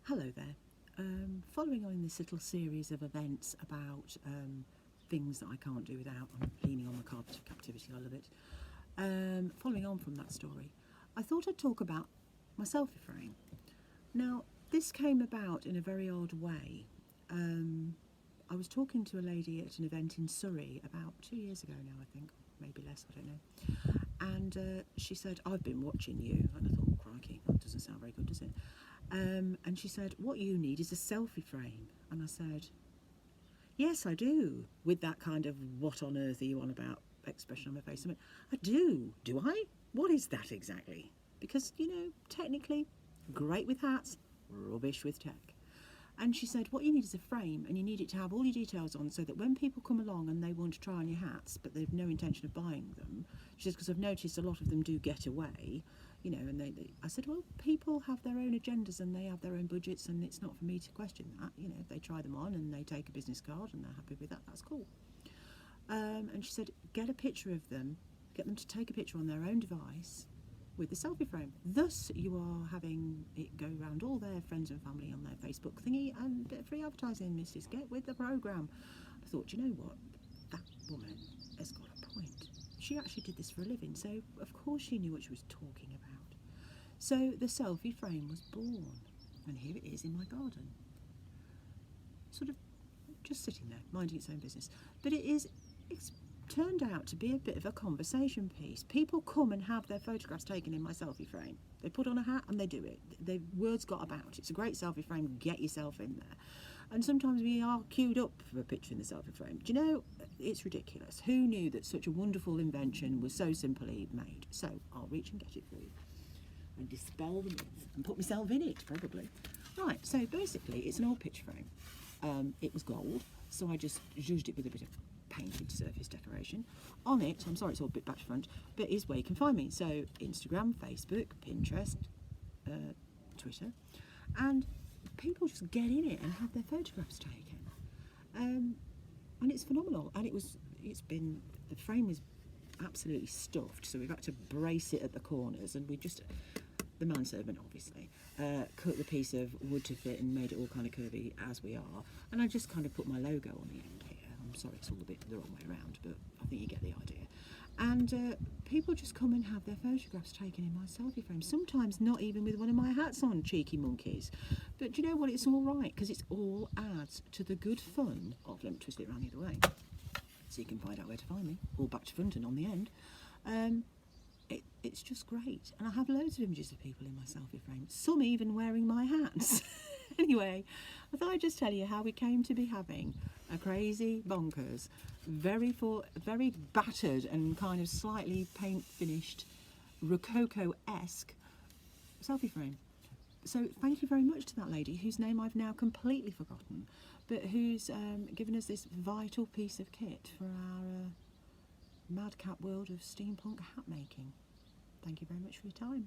Hello there. Following on this little series of events about things that I can't do without, I'm leaning on the carpet of captivity, I love it. Following on from that story, I thought I'd talk about my selfie frame. Now, this came about in a very odd way. I was talking to a lady at an event in Surrey about 2 years ago now, I think, maybe less, I don't know. And she said, I've been watching you. And I thought, crikey, that doesn't sound very good, does it? And she said, what you need is a selfie frame. And I said, yes, I do, with that kind of what on earth are you on about expression on my face. I went, I do. Do I? What is that exactly? Because, technically, great with hats, rubbish with tech. And she said, what you need is a frame, and you need it to have all your details on so that when people come along and they want to try on your hats, but they've no intention of buying them, she says, because I've noticed a lot of them do get away, and I said, well, people have their own agendas and they have their own budgets, and it's not for me to question that. If they try them on and they take a business card and they're happy with that, that's cool. And she said, get a picture of them, get them to take a picture on their own device with the selfie frame. Thus, you are having it go around all their friends and family on their Facebook thingy, and a bit of free advertising, Mrs. Get with the programme. I thought, you know what? That woman has got a point. She actually did this for a living, so of course she knew what she was talking about. So the selfie frame was born, and here it is in my garden. Sort of just sitting there, minding its own business. But it's turned out to be a bit of a conversation piece. People come and have their photographs taken in my selfie frame. They put on a hat and they do it. The word's got about. It's a great selfie frame. Get yourself in there. And sometimes we are queued up for a picture in the selfie frame. Do you know, it's ridiculous. Who knew that such a wonderful invention was so simply made? So I'll reach and get it for you and dispel the myth and put myself in it, probably. Right, so basically it's an old picture frame. It was gold, so I just zhuzhed it with a bit of painted surface decoration. On it, I'm sorry it's all a bit back to front, but is where you can find me. So Instagram, Facebook, Pinterest, Twitter, and people just get in it and have their photographs taken. And it's phenomenal. And the frame is absolutely stuffed, so we've had to brace it at the corners, and the manservant obviously cut the piece of wood to fit and made it all kind of curvy as we are, and I just kind of put my logo on the end here. I'm sorry it's all a bit the wrong way around, but I think you get the idea. And people just come and have their photographs taken in my selfie frame, sometimes not even with one of my hats on, cheeky monkeys. But do you know what, it's all right, because it's all adds to the good fun of, let me twist it around the other way so you can find out where to find me, all back to front and on the end. It's just great, and I have loads of images of people in my selfie frame, some even wearing my hats. Anyway, I thought I'd just tell you how we came to be having a crazy, bonkers, very battered and kind of slightly paint finished, Rococo-esque selfie frame. So thank you very much to that lady, whose name I've now completely forgotten, but who's given us this vital piece of kit for our madcap world of steampunk hat making. Thank you very much for your time.